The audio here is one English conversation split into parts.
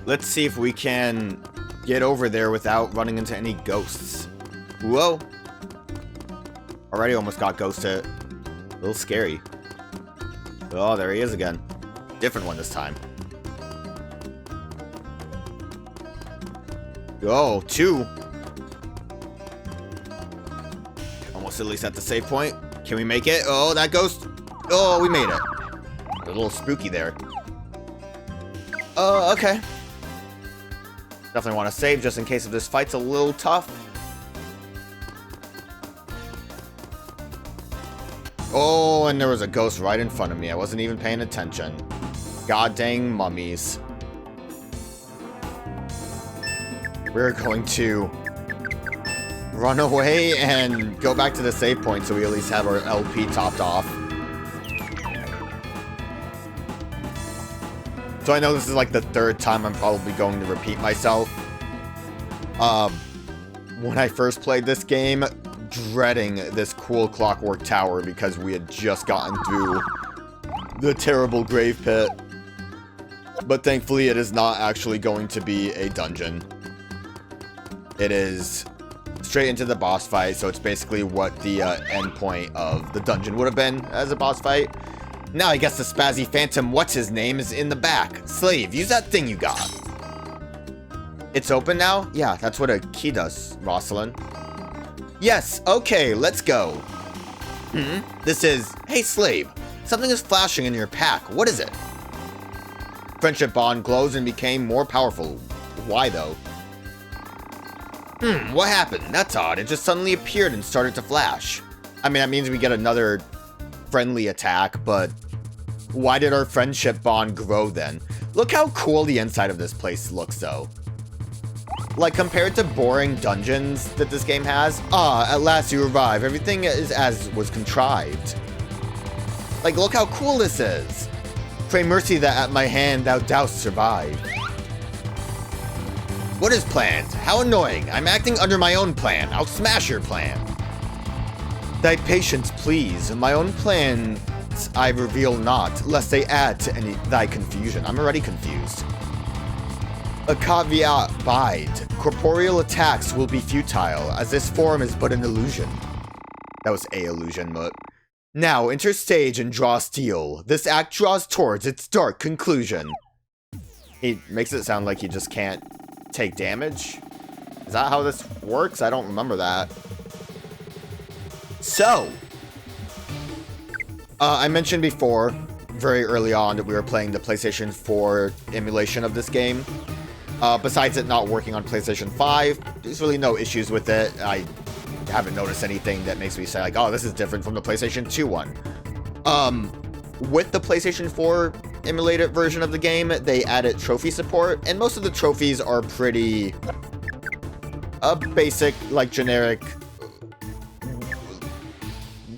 Let's see if we can get over there without running into any ghosts. Whoa. Already almost got ghosted. A little scary. Oh, there he is again. Different one this time. Oh, 2. Almost at least at the save point. Can we make it? Oh, that ghost. Oh, we made it. A little spooky there. Okay. Definitely want to save just in case if this fight's a little tough. Oh, and there was a ghost right in front of me. I wasn't even paying attention. God dang mummies. We're going to run away and go back to the save point so we at least have our LP topped off. So I know this is like the 3rd time I'm probably going to repeat myself. When I first played this game, dreading this cool clockwork tower because we had just gotten through the terrible grave pit. But thankfully it is not actually going to be a dungeon. It is straight into the boss fight, so it's basically what the end point of the dungeon would have been as a boss fight. Now I guess the spazzy phantom what's-his-name is in the back. Slave, use that thing you got. It's open now? Yeah, that's what a key does, Rosalind. Yes, okay, let's go. This is... Hey, slave. Something is flashing in your pack. What is it? Friendship bond glows and became more powerful. Why, though? What happened? That's odd. It just suddenly appeared and started to flash. I mean, that means we get another friendly attack, but why did our friendship bond grow then? Look how cool the inside of this place looks, though. Like, compared to boring dungeons that this game has, at last you arrive. Everything is as was contrived. Like, look how cool this is. Pray mercy that at my hand thou dost survive. What is planned? How annoying. I'm acting under my own plan. I'll smash your plan. Thy patience, please. My own plans I reveal not, lest they add to thy confusion. I'm already confused. A caveat bide. Corporeal attacks will be futile, as this form is but an illusion. That was a illusion, but... Now, enter stage and draw steel. This act draws towards its dark conclusion. He makes it sound like he just can't take damage? Is that how this works? I don't remember that. So, I mentioned before, very early on, that we were playing the PlayStation 4 emulation of this game. Besides it not working on PlayStation 5, there's really no issues with it. I haven't noticed anything that makes me say, like, oh, this is different from the PlayStation 2 one. With the PlayStation 4 emulated version of the game, they added trophy support, and most of the trophies are pretty basic, like, generic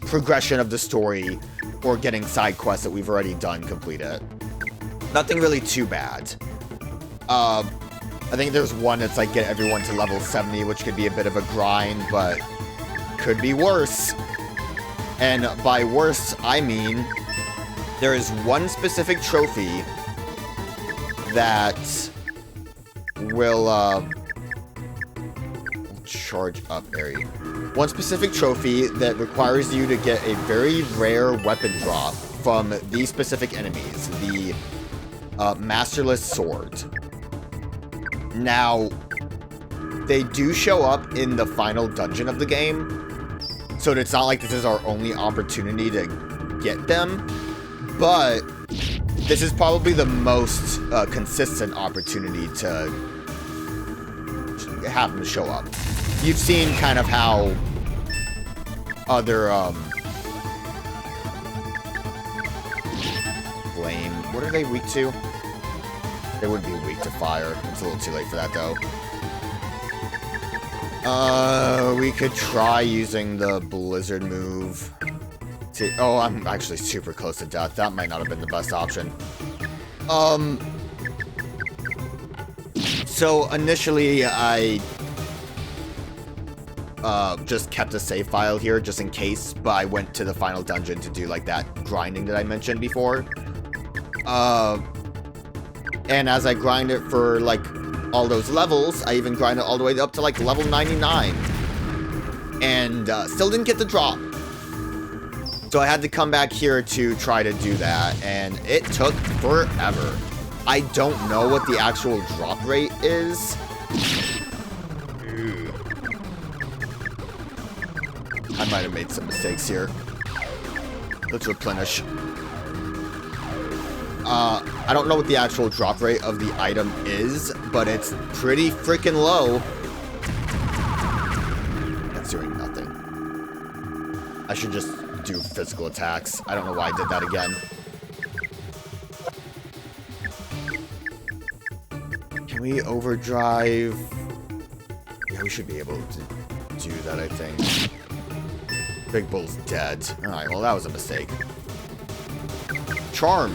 progression of the story or getting side quests that we've already done completed. Nothing really too bad. I think there's one that's like get everyone to level 70, which could be a bit of a grind, but could be worse. And by worse, I mean there is one specific trophy that will charge up area. One specific trophy that requires you to get a very rare weapon drop from these specific enemies, the Masterless Sword. Now, they do show up in the final dungeon of the game, so it's not like this is our only opportunity to get them, but this is probably the most consistent opportunity to have them show up. You've seen kind of how other, flame, what are they weak to? They would be weak to fire. It's a little too late for that, though. We could try using the blizzard move. Oh, I'm actually super close to death. That might not have been the best option. So initially I just kept a save file here just in case, but I went to the final dungeon to do like that grinding that I mentioned before. And as I grind it for, like, all those levels, I even grind it all the way up to, like, level 99. And still didn't get the drop. So I had to come back here to try to do that, and it took forever. I don't know what the actual drop rate is. I might have made some mistakes here. Let's replenish. I don't know what the actual drop rate of the item is, but it's pretty freaking low. That's doing nothing. I should just do physical attacks. I don't know why I did that again. Can we overdrive? Yeah, we should be able to do that, I think. Big Bull's dead. Alright, well that was a mistake. Charm.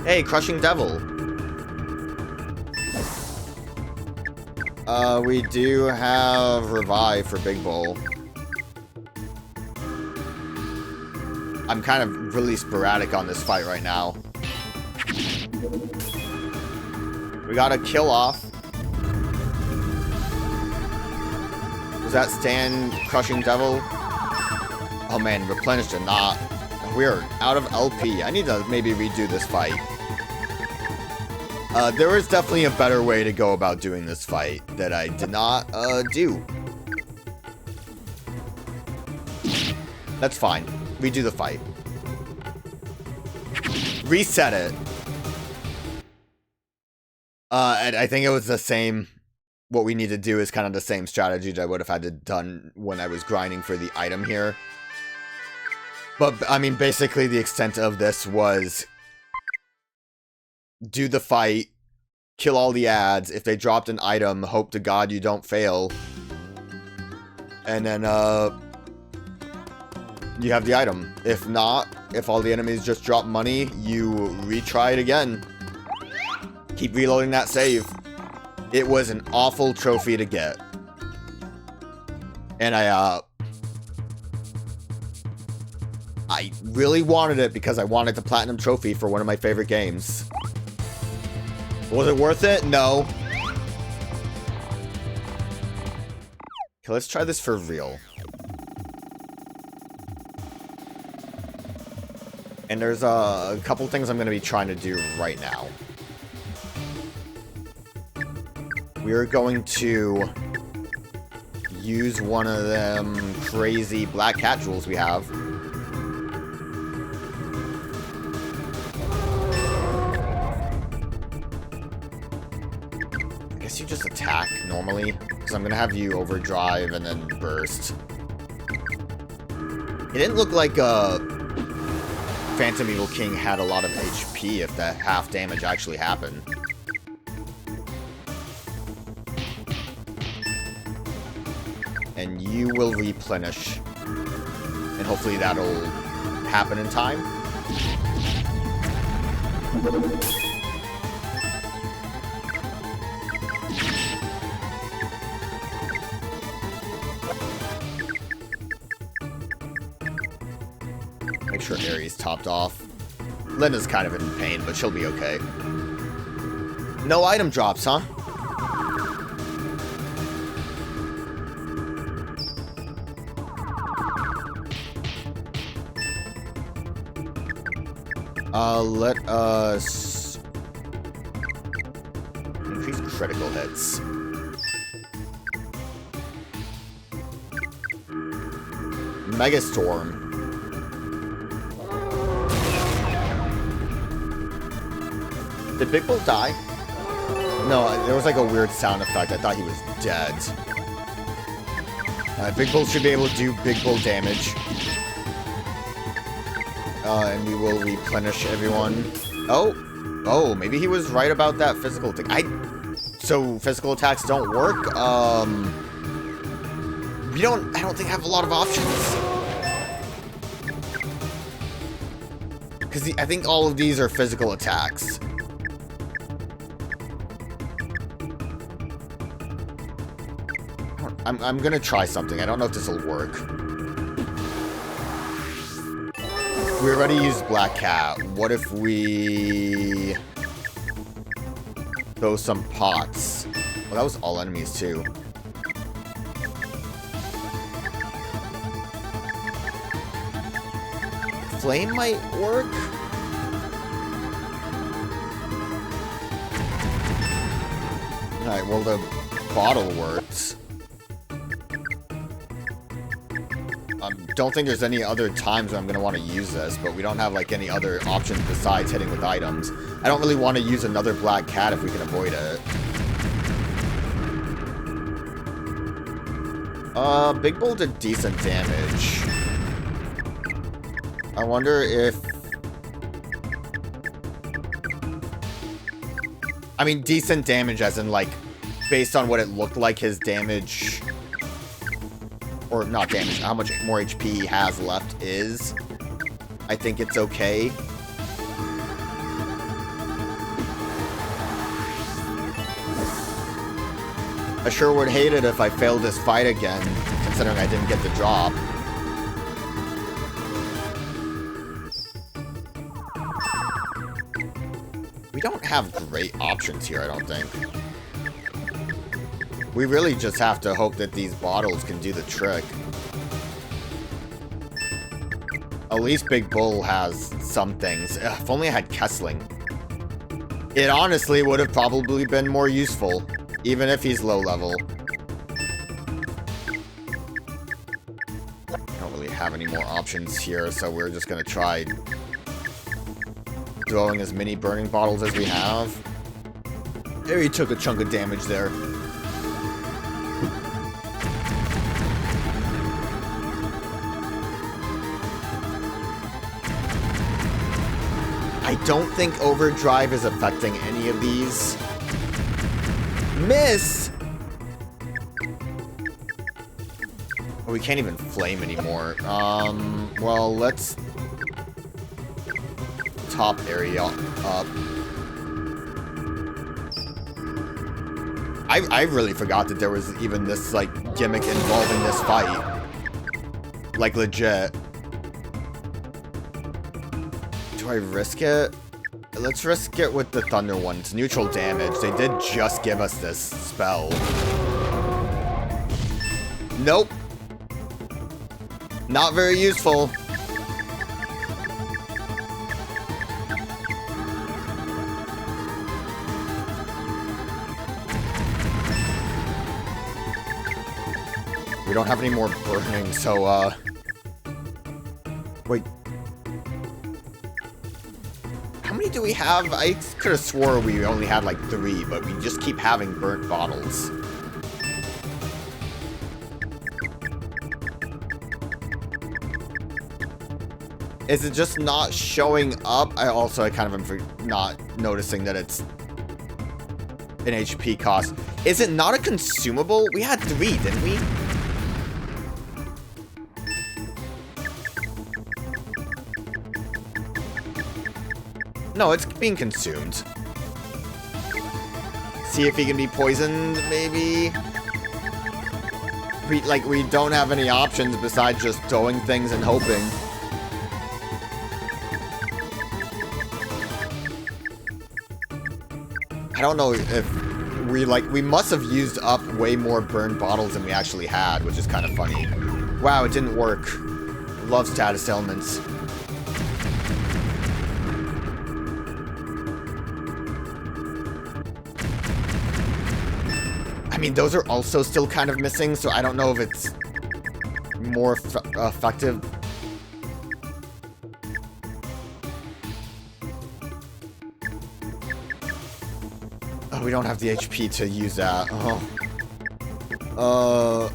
Hey, Crushing Devil. We do have Revive for Big Bull. I'm kind of really sporadic on this fight right now. We got a kill off. Was that Stan Crushing Devil? Oh man, replenished or not. We're out of LP. I need to maybe redo this fight. There is definitely a better way to go about doing this fight that I did not do. That's fine. Redo the fight. Reset it. And I think it was the same. What we need to do is kind of the same strategy that I would have had to done when I was grinding for the item here. But, I mean, basically the extent of this was do the fight, kill all the ads. If they dropped an item, hope to God you don't fail. And then, you have the item. If not, if all the enemies just drop money, you retry it again. Keep reloading that save. It was an awful trophy to get. And I really wanted it because I wanted the platinum trophy for one of my favorite games. Was it worth it? No. Okay, let's try this for real. And there's a couple things I'm going to be trying to do right now. We're going to use one of them crazy black cat jewels we have. I guess you just attack normally, because I'm going to have you overdrive and then burst. It didn't look like Phantom Evil King had a lot of HP if that half damage actually happened. And you will replenish. And hopefully that'll happen in time. Make sure Aries topped off. Linda's kind of in pain, but she'll be okay. No item drops, huh? Let us increase critical hits. Megastorm. Did Big Bull die? No, there was like a weird sound effect. I thought he was dead. Big Bull should be able to do Big Bull damage. And we will replenish everyone. Oh, maybe he was right about that physical thing. So physical attacks don't work? I don't think have a lot of options. Because I think all of these are physical attacks. I'm gonna try something. I don't know if this will work. We already used Black Cat. What if we throw some pots? Well, that was all enemies too. Flame might work? Alright, well the bottle works. Don't think there's any other times when I'm going to want to use this, but we don't have like any other options besides hitting with items. I don't really want to use another Black Cat if we can avoid it. Big Bull did decent damage. I wonder if... I mean, decent damage as in, like, based on what it looked like his damage... Or, not damage, how much more HP he has left is. I think it's okay. I sure would hate it if I failed this fight again, considering I didn't get the drop. We don't have great options here, I don't think. We really just have to hope that these bottles can do the trick. At least Big Bull has some things. Ugh, if only I had Kessling. It honestly would have probably been more useful, even if he's low level. I don't really have any more options here, so we're just gonna try throwing as many burning bottles as we have. There, he took a chunk of damage there. I don't think Overdrive is affecting any of these. Miss! Oh, we can't even flame anymore. Well, let's... top area up. I really forgot that there was even this, like, gimmick involving this fight. Like, legit. Do I risk it? Let's risk it with the Thunder one. It's neutral damage. They did just give us this spell. Nope. Not very useful. We don't have any more burning, so, wait. How many do we have? I could have swore we only had like 3, but we just keep having burnt bottles. Is it just not showing up? I kind of am not noticing that it's an HP cost. Is it not a consumable? We had 3, didn't we? No, it's being consumed. See if he can be poisoned, maybe? We don't have any options besides just throwing things and hoping. I don't know if we must have used up way more burned bottles than we actually had, which is kind of funny. Wow, it didn't work. Love status elements. I mean, those are also still kind of missing, so I don't know if it's more effective. Oh, we don't have the HP to use that. Oh.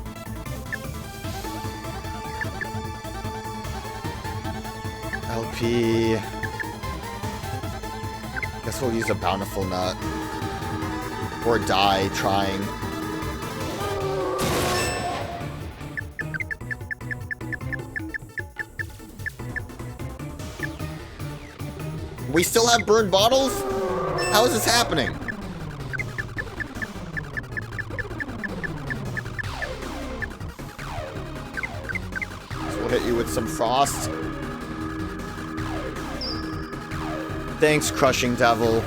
LP. Guess we'll use a Bountiful Nut. Or die trying. We still have burned bottles? How is this happening? So we'll hit you with some frost. Thanks, Crushing Devil.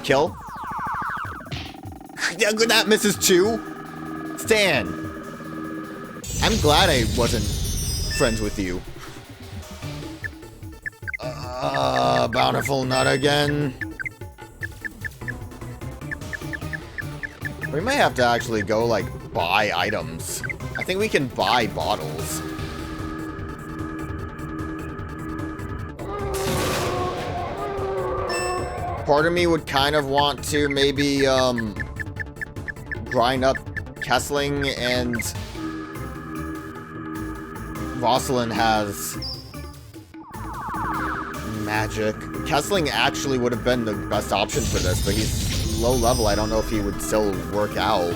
Kill? That misses too? Stan! I'm glad I wasn't friends with you. Bountiful Nut again. We might have to actually go, like, buy items. I think we can buy bottles. Part of me would kind of want to maybe, grind up Kessling, and Rosalind has magic. Kessling actually would have been the best option for this, but he's low level. I don't know if he would still work out.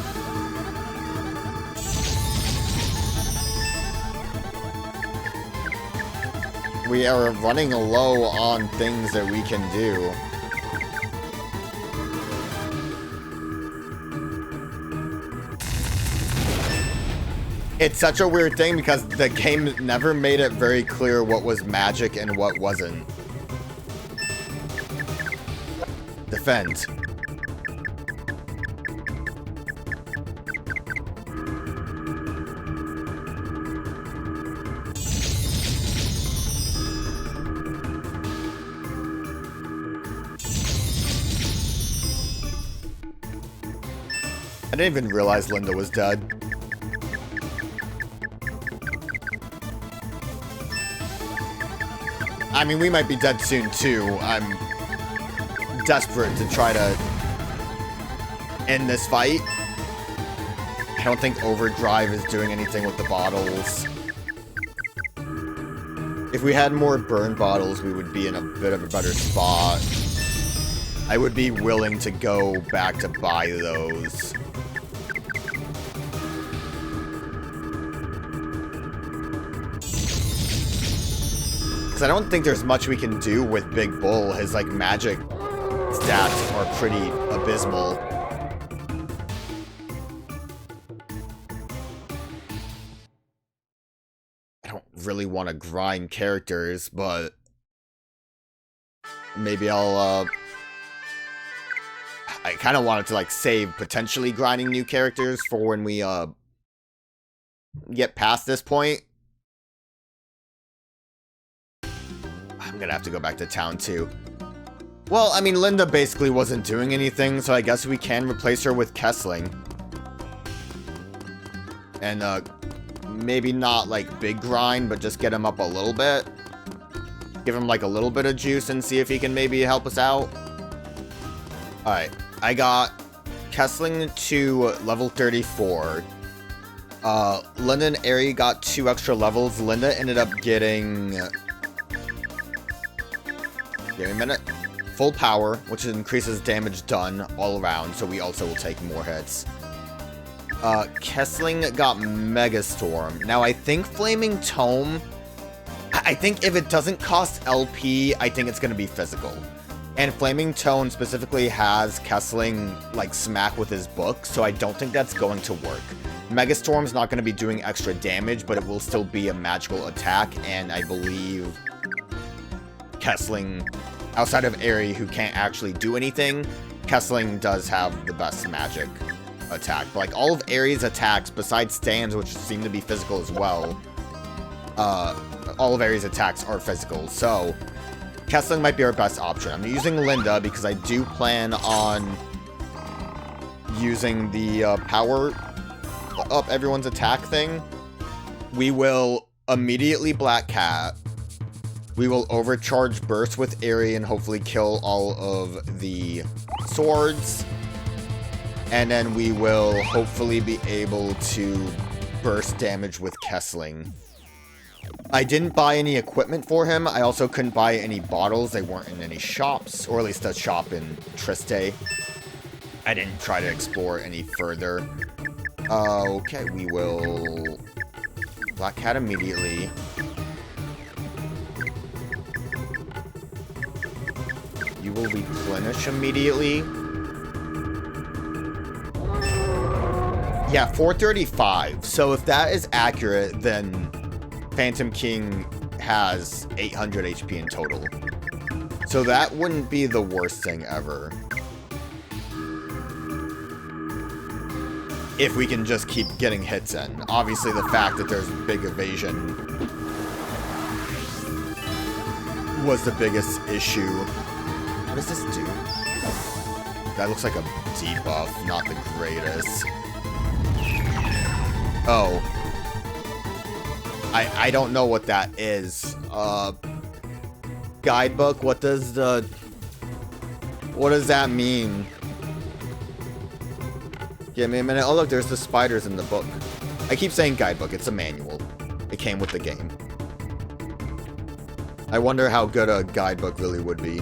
We are running low on things that we can do. It's such a weird thing because the game never made it very clear what was magic and what wasn't. Defend. I didn't even realize Linda was dead. I mean, we might be dead soon, too. I'm desperate to try to end this fight. I don't think Overdrive is doing anything with the bottles. If we had more burn bottles, we would be in a bit of a better spot. I would be willing to go back to buy those. Because I don't think there's much we can do with Big Bull. His, like, magic stats are pretty abysmal. I don't really want to grind characters, but maybe I'll, I kind of wanted to, like, save potentially grinding new characters for when we, get past this point. I'm gonna have to go back to town, too. Well, I mean, Linda basically wasn't doing anything, so I guess we can replace her with Kessling. And, maybe not, like, big grind, but just get him up a little bit. Give him, like, a little bit of juice and see if he can maybe help us out. Alright, I got Kessling to level 34. Linda and Aerie got 2 extra levels. Linda ended up getting... Give me a minute. Full power, which increases damage done all around, so we also will take more hits. Kessling got Megastorm. Now, I think Flaming Tome... I think if it doesn't cost LP, I think it's going to be physical. And Flaming Tome specifically has Kessling, like, smack with his book, so I don't think that's going to work. Megastorm's not going to be doing extra damage, but it will still be a magical attack, and I believe... Kessling, outside of Aerie, who can't actually do anything, Kessling does have the best magic attack. But, like, all of Aerie's attacks, besides Stan's, which seem to be physical as well, all of Aerie's attacks are physical. So, Kessling might be our best option. I'm using Linda because I do plan on using the power up everyone's attack thing. We will immediately Black Cat. We will overcharge Burst with Aerie and hopefully kill all of the swords. And then we will hopefully be able to burst damage with Kessling. I didn't buy any equipment for him. I also couldn't buy any bottles. They weren't in any shops, or at least a shop in Triste. I didn't try to explore any further. Okay, we will Black Cat immediately. You will replenish immediately. Yeah, 435. So if that is accurate, then Phantom King has 800 HP in total. So that wouldn't be the worst thing ever. If we can just keep getting hits in. Obviously, the fact that there's big evasion was the biggest issue. What does this do? That looks like a debuff, not the greatest. Oh. I don't know what that is. Guidebook? What does that mean? Give me a minute. Oh, look, there's the spiders in the book. I keep saying guidebook. It's a manual. It came with the game. I wonder how good a guidebook really would be.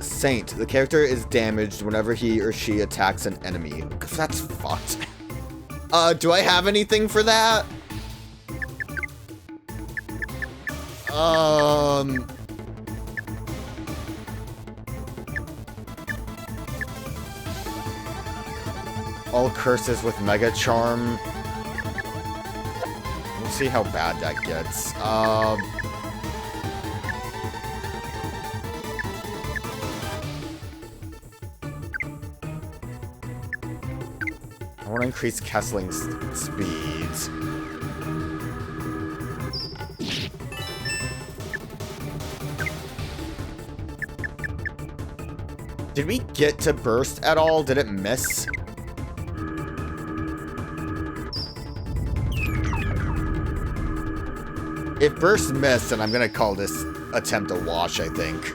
Saint. The character is damaged whenever he or she attacks an enemy. That's fucked. Do I have anything for that? All curses with Mega Charm. We'll see how bad that gets. I want to increase Kessling's speeds. Did we get to burst at all? Did it miss? If burst missed, then I'm gonna call this attempt a wash, I think.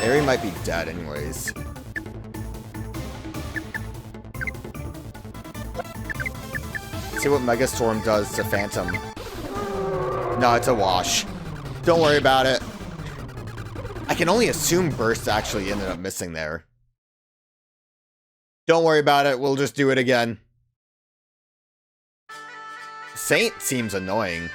Aerie might be dead anyways. See what Megastorm does to Phantom. No, it's a wash. Don't worry about it. I can only assume burst actually ended up missing there. Don't worry about it, we'll just do it again. Saint seems annoying.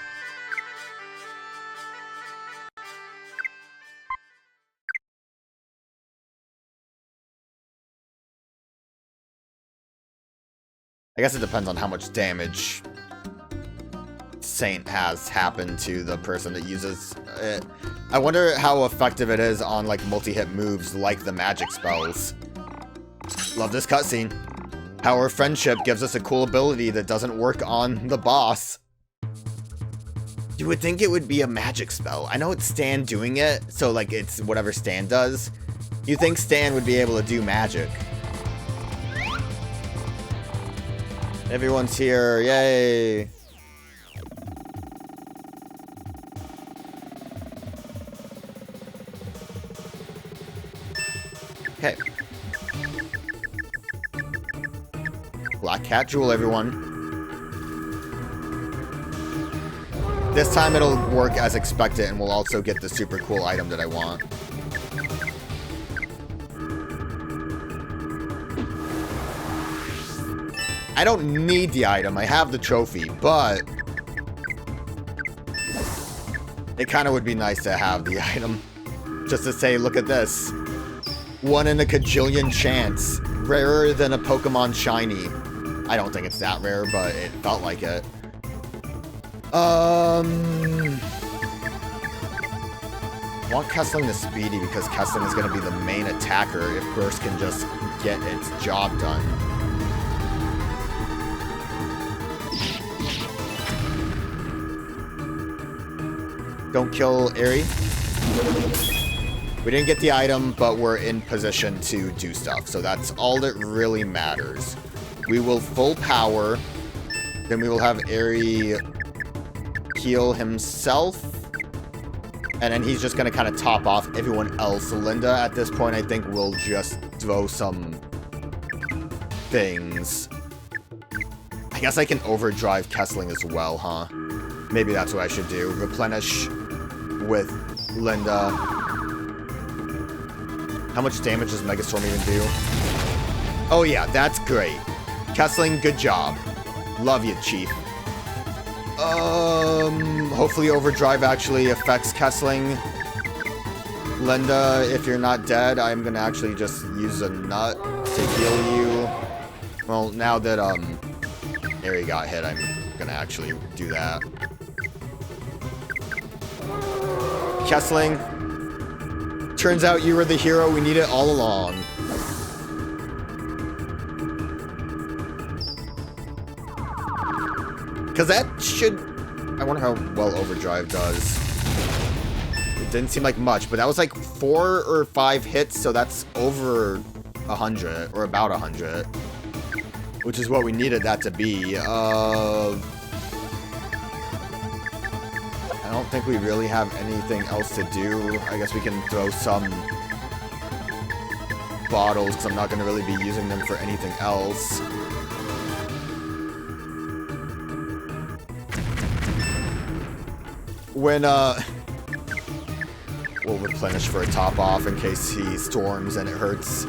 I guess it depends on how much damage Saint has happened to the person that uses it. I wonder how effective it is on like multi-hit moves like the magic spells. Love this cutscene. Power of Friendship gives us a cool ability that doesn't work on the boss. You would think it would be a magic spell. I know it's Stan doing it, so like it's whatever Stan does. You think Stan would be able to do magic. Everyone's here, yay! Okay. Black Cat Jewel, everyone. This time it'll work as expected, and we'll also get the super cool item that I want. I don't need the item, I have the trophy, but it kind of would be nice to have the item. Just to say, look at this. 1 in a kajillion chance. Rarer than a Pokemon Shiny. I don't think it's that rare, but it felt like it. I want Kessling to Speedy because Kessling is going to be the main attacker if Burst can just get its job done. Don't kill Aerie. We didn't get the item, but we're in position to do stuff, so that's all that really matters. We will full power, then we will have Aerie heal himself, and then he's just going to kind of top off everyone else. Linda, at this point, I think will just throw some things. I guess I can overdrive Kessling as well, huh? Maybe that's what I should do. Replenish with Linda. How much damage does Megastorm even do? Oh yeah, that's great. Kessling, good job. Love you, Chief. Hopefully Overdrive actually affects Kessling. Linda, if you're not dead, I'm gonna actually just use a nut to heal you. Well, now that, Aerie got hit, I'm gonna actually do that. Kessling. Turns out you were the hero we needed all along. Because that should... I wonder how well Overdrive does. It didn't seem like much, but that was like 4 or 5 hits, so that's over 100, or about 100. Which is what we needed that to be. I don't think we really have anything else to do. I guess we can throw some bottles, because I'm not going to really be using them for anything else. When, we'll replenish for a top off in case he storms and it hurts.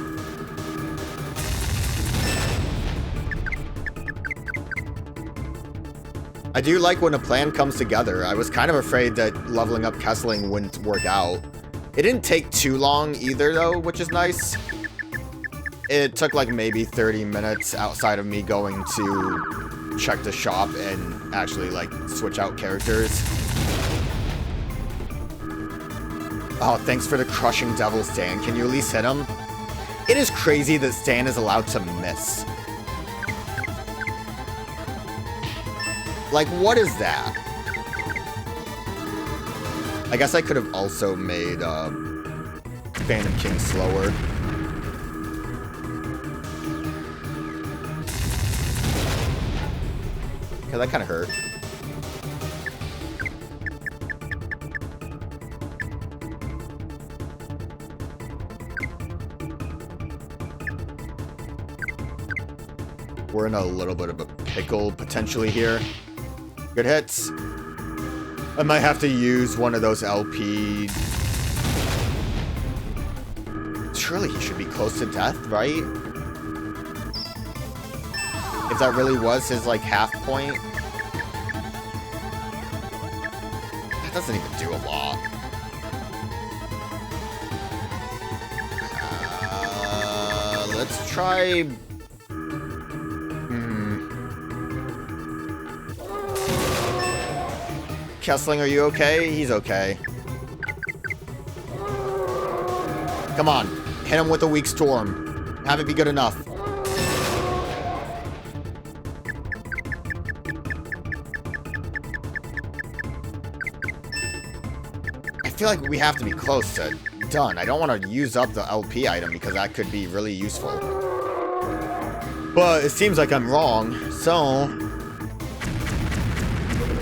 I do like when a plan comes together. I was kind of afraid that leveling up Kessling wouldn't work out. It didn't take too long either, though, which is nice. It took like maybe 30 minutes outside of me going to check the shop and actually like switch out characters. Oh, thanks for the crushing devil Stan. Can you at least hit him? It is crazy that Stan is allowed to miss. Like, what is that? I guess I could have also made Phantom King slower. Okay, that kind of hurt. We're in a little bit of a pickle potentially here. Good hits. I might have to use one of those LP. Surely he should be close to death, right? If that really was his, like, half point. That doesn't even do a lot. Let's try... Kessling, are you okay? He's okay. Come on. Hit him with a weak storm. Have it be good enough. I feel like we have to be close to done. I don't want to use up the LP item because that could be really useful. But it seems like I'm wrong, so...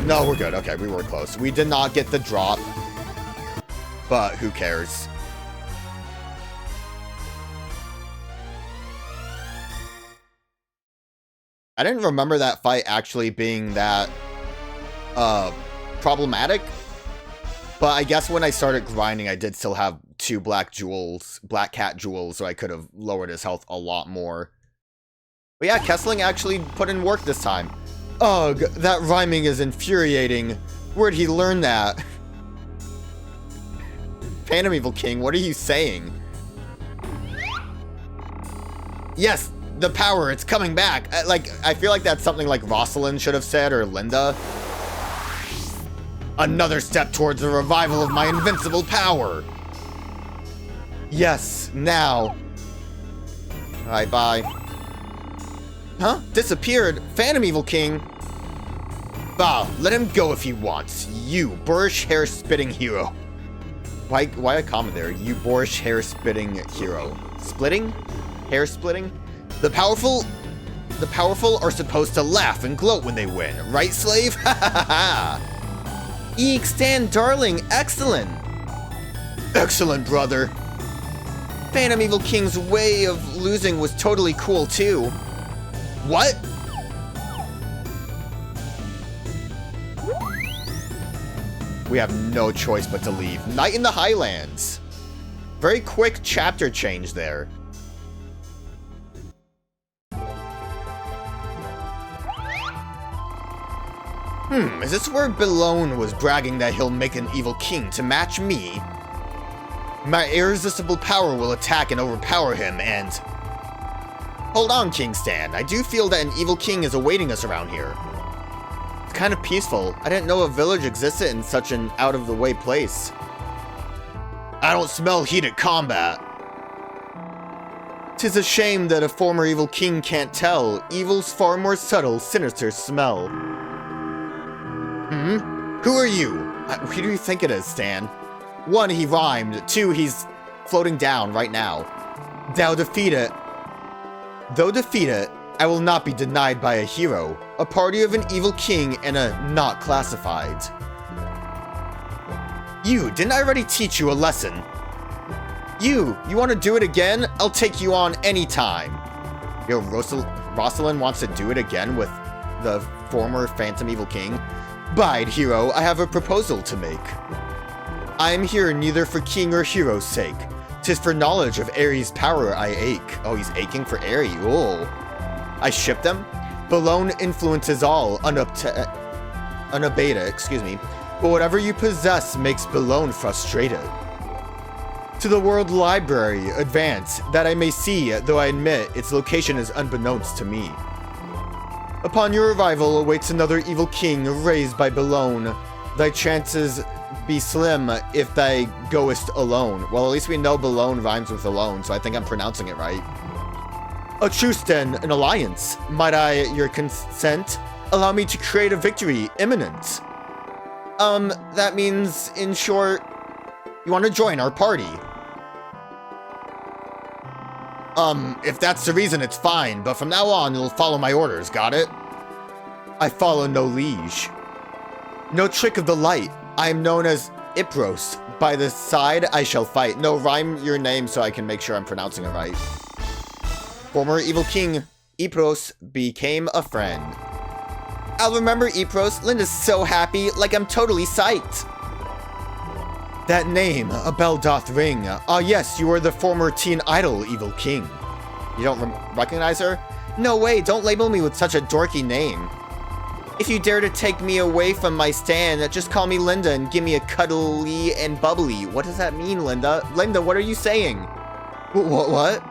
No, we're good. Okay, we were close. We did not get the drop, but who cares? I didn't remember that fight actually being that problematic, but I guess when I started grinding, I did still have 2 black jewels, black cat jewels, so I could have lowered his health a lot more. But yeah, Kessling actually put in work this time. Ugh, that rhyming is infuriating. Where'd he learn that? Phantom Evil King, what are you saying? Yes, the power, it's coming back. I feel like that's something like Rosalind should have said, or Linda. Another step towards the revival of my invincible power. Yes, now. Alright, bye. Huh? Disappeared? Phantom Evil King? Bah, let him go if he wants. You, boorish hair-spitting hero. Why a comment there? You boorish hair-spitting hero. Splitting? Hair-splitting? The powerful are supposed to laugh and gloat when they win, right, slave? Ha ha ha ha! Eek, Stan, darling, excellent! Excellent, brother. Phantom Evil King's way of losing was totally cool, too. What? We have no choice but to leave. Night in the Highlands. Very quick chapter change there. Is this where Belone was bragging that he'll make an evil king to match me? My irresistible power will attack and overpower him, and... Hold on, King Stan. I do feel that an evil king is awaiting us around here. It's kind of peaceful. I didn't know a village existed in such an out-of-the-way place. I don't smell heated combat. 'Tis a shame that a former evil king can't tell evil's far more subtle, sinister smell. Who are you? Who do you think it is, Stan? 1, he rhymed. 2, he's floating down right now. Though defeated, I will not be denied by a hero, a party of an evil king, and a not classified. You, didn't I already teach you a lesson? You want to do it again? I'll take you on anytime. Yo, Rosalind wants to do it again with the former Phantom Evil King? Bide, hero, I have a proposal to make. I am here neither for king or hero's sake. 'Tis for knowledge of Ares' power I ache. Oh, he's aching for Ares. Oh. I ship them? Balone influences all, unabated, but whatever you possess makes Balone frustrated. To the World Library, advance, that I may see, though I admit its location is unbeknownst to me. Upon your arrival awaits another evil king raised by Balone. Thy chances be slim if thou goest alone. Well, at least we know Balone rhymes with alone, so I think I'm pronouncing it right. A truce then, an alliance. Might I, your consent, allow me to create a victory imminent? That means, in short, you want to join our party. If that's the reason, it's fine, but from now on, you'll follow my orders, got it? I follow no liege. No trick of the light. I am known as Ipros. By the side, I shall fight. No, rhyme your name so I can make sure I'm pronouncing it right. Former evil king, Ipros, became a friend. I'll remember Ipros. Linda's so happy, like I'm totally psyched. That name, a bell doth ring. Ah yes, you are the former teen idol evil king. You don't recognize her? No way, don't label me with such a dorky name. If you dare to take me away from my stand, just call me Linda and give me a cuddly and bubbly. What does that mean, Linda? Linda, what are you saying? What?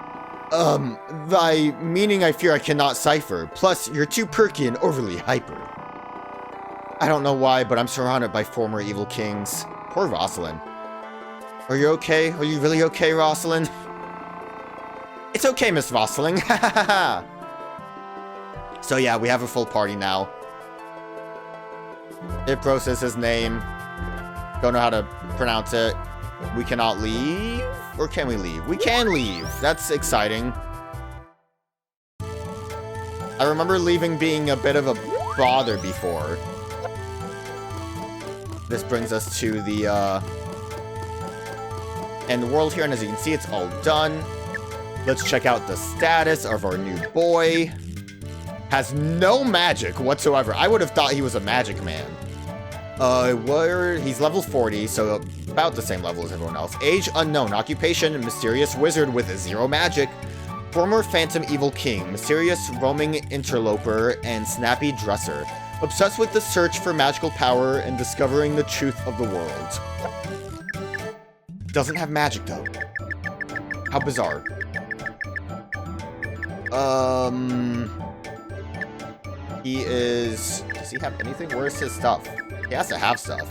Thy meaning I fear I cannot cipher. Plus, you're too perky and overly hyper. I don't know why, but I'm surrounded by former evil kings. Poor Rosalind. Are you okay? Are you really okay, Rosalind? It's okay, Miss Rosalind. So yeah, we have a full party now. Ipros is his name. Don't know how to pronounce it. We cannot leave? Or can we leave? We can leave. That's exciting. I remember leaving being a bit of a bother before. This brings us to the end world here, and as you can see, it's all done. Let's check out the status of our new boy. Has no magic whatsoever. I would have thought he was a magic man. He's level 40, so about the same level as everyone else. Age unknown. Occupation, mysterious wizard with 0 magic. Former phantom evil king, mysterious roaming interloper, and snappy dresser. Obsessed with the search for magical power and discovering the truth of the world. Doesn't have magic, though. How bizarre. He is... Does he have anything? Where's his stuff? He has to have stuff.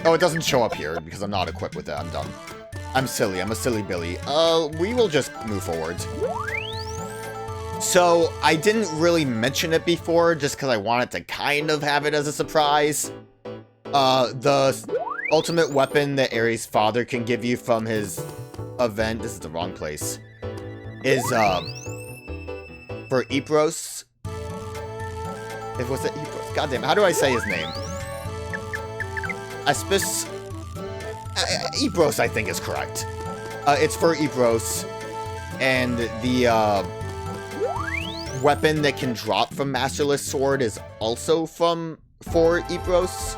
Oh, it doesn't show up here because I'm not equipped with it. I'm dumb. I'm silly. I'm a silly Billy. We will just move forward. So, I didn't really mention it before just because I wanted to kind of have it as a surprise. The ultimate weapon that Ares' father can give you from his event... This is the wrong place. Is, for Ipros. Was it Ipros? Goddamn, how do I say his name? Ipros, I think, is correct. It's for Ipros. And the, weapon that can drop from Masterless Sword is also for Ipros.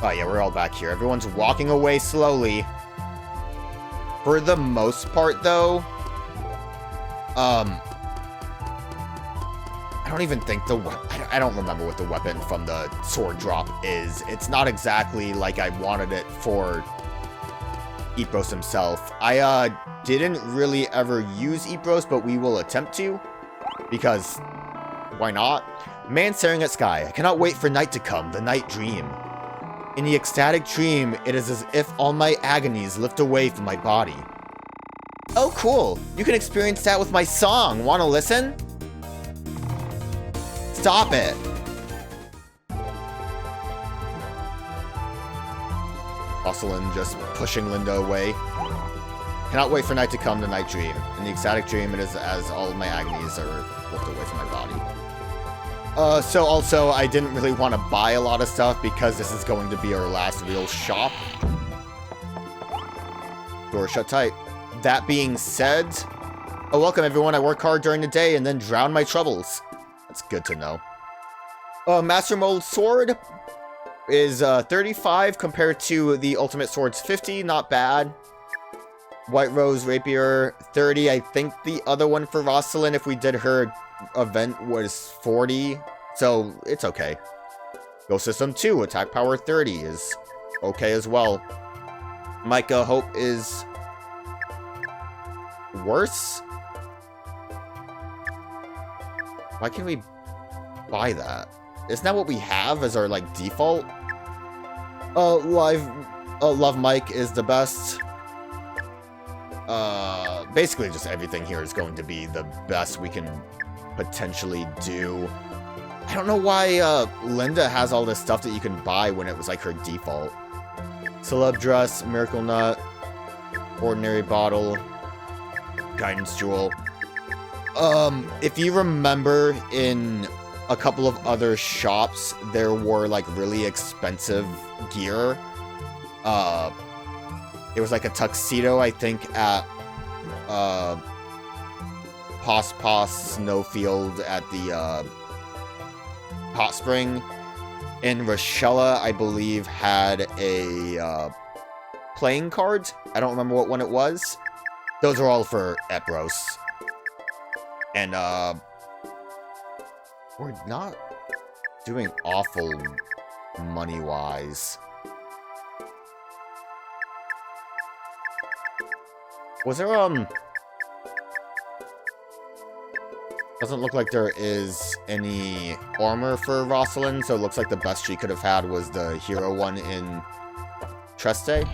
Oh yeah, we're all back here. Everyone's walking away slowly. For the most part, though, I don't even think I don't remember what the weapon from the sword drop is. It's not exactly like I wanted it for Ipros himself. I didn't really ever use Ipros, but we will attempt to, because why not? Man staring at sky. I cannot wait for night to come, the night dream. In the ecstatic dream, it is as if all my agonies lift away from my body. Oh, cool. You can experience that with my song. Wanna listen? Stop it. Rosalind just pushing Linda away. Cannot wait for night to come, the night dream. In the ecstatic dream, it is as all of my agonies are lifted away from my body. So also, I didn't really want to buy a lot of stuff because this is going to be our last real shop. Door shut tight. That being said, oh, welcome everyone. I work hard during the day and then drown my troubles. That's good to know. Master Mold Sword is 35 compared to the Ultimate Sword's 50. Not bad. White Rose Rapier, 30. I think the other one for Rosalind, if we did her event, was 40. So, it's okay. Ghost System 2, attack power 30 is okay as well. Micah Hope is worse? Why can't we buy that? Isn't that what we have as our, like, default? Love Mike is the best. Basically just everything here is going to be the best we can potentially do. I don't know why, Linda has all this stuff that you can buy when it was, like, her default. Celeb Dress, Miracle Nut, Ordinary Bottle, Guidance Jewel. If you remember in a couple of other shops, there were, like, really expensive gear. It was like a tuxedo, I think, at Pos Snowfield at the Hot Spring. And Rochella, I believe, had a playing card. I don't remember what one it was. Those are all for Epros. And we're not doing awful money-wise. Was there, doesn't look like there is any armor for Rosalind, so it looks like the best she could have had was the hero one in Treste.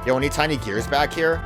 Yo, any tiny gears back here?